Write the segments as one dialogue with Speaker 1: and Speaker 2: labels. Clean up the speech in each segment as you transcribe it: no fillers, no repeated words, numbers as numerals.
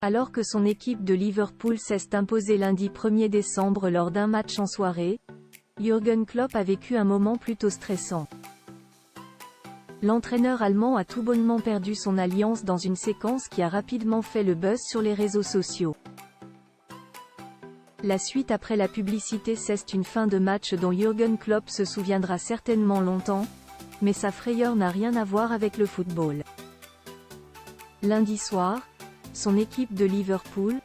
Speaker 1: Alors que son équipe de Liverpool s'est imposée lundi 1er décembre lors d'un match en soirée, Jürgen Klopp a vécu un moment plutôt stressant. L'entraîneur allemand a tout bonnement perdu son alliance dans une séquence qui a rapidement fait le buzz sur les réseaux sociaux. La suite après la publicité, c'est une fin de match dont Jürgen Klopp se souviendra certainement longtemps, mais sa frayeur n'a rien à voir avec le football. Lundi soir, son équipe de Liverpool,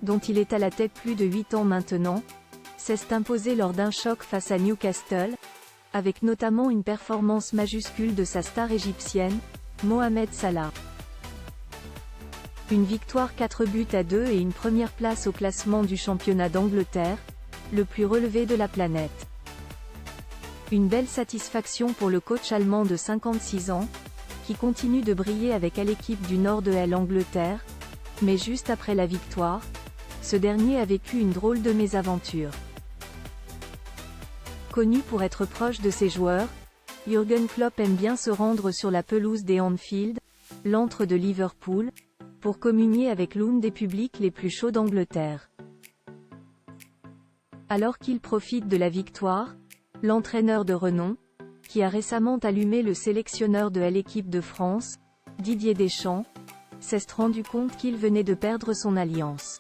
Speaker 1: dont il est à la tête plus de 8 ans maintenant, s'est imposée lors d'un choc face à Newcastle, avec notamment une performance majuscule de sa star égyptienne, Mohamed Salah. Une victoire 4-2 et une première place au classement du championnat d'Angleterre, le plus relevé de la planète. Une belle satisfaction pour le coach allemand de 56 ans, qui continue de briller avec l'équipe du nord de l'Angleterre, mais juste après la victoire, ce dernier a vécu une drôle de mésaventure. Connu pour être proche de ses joueurs, Jürgen Klopp aime bien se rendre sur la pelouse des Anfield, l'antre de Liverpool, pour communier avec l'un des publics les plus chauds d'Angleterre. Alors qu'il profite de la victoire, l'entraîneur de renom, qui a récemment allumé le sélectionneur de l'équipe de France, Didier Deschamps, s'est rendu compte qu'il venait de perdre son alliance.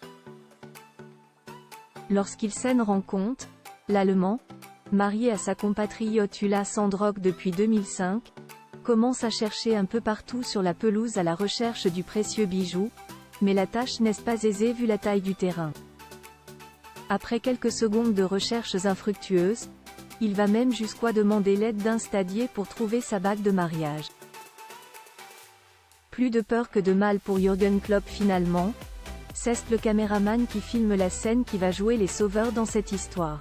Speaker 1: Lorsqu'il s'en rend compte, l'Allemand, marié à sa compatriote Ulla Sandrock depuis 2005, commence à chercher un peu partout sur la pelouse à la recherche du précieux bijou, mais la tâche n'est pas aisée vu la taille du terrain. Après quelques secondes de recherches infructueuses, il va même jusqu'à demander l'aide d'un stadier pour trouver sa bague de mariage. Plus de peur que de mal pour Jürgen Klopp finalement, c'est le caméraman qui filme la scène qui va jouer les sauveurs dans cette histoire.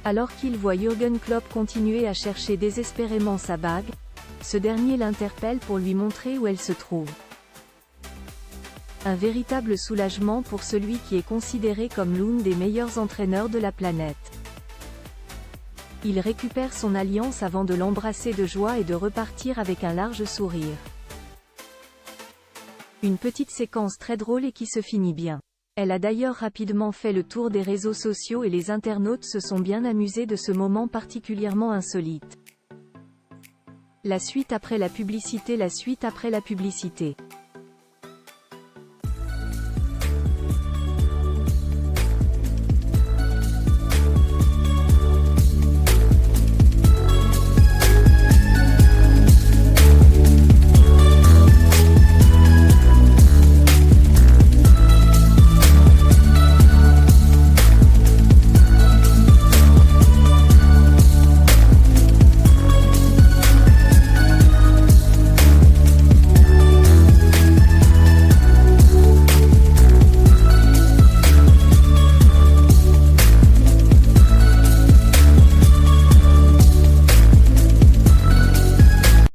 Speaker 1: Alors qu'il voit Jürgen Klopp continuer à chercher désespérément sa bague, ce dernier l'interpelle pour lui montrer où elle se trouve. Un véritable soulagement pour celui qui est considéré comme l'un des meilleurs entraîneurs de la planète. Il récupère son alliance avant de l'embrasser de joie et de repartir avec un large sourire. Une petite séquence très drôle et qui se finit bien. Elle a d'ailleurs rapidement fait le tour des réseaux sociaux et les internautes se sont bien amusés de ce moment particulièrement insolite. La suite après la publicité.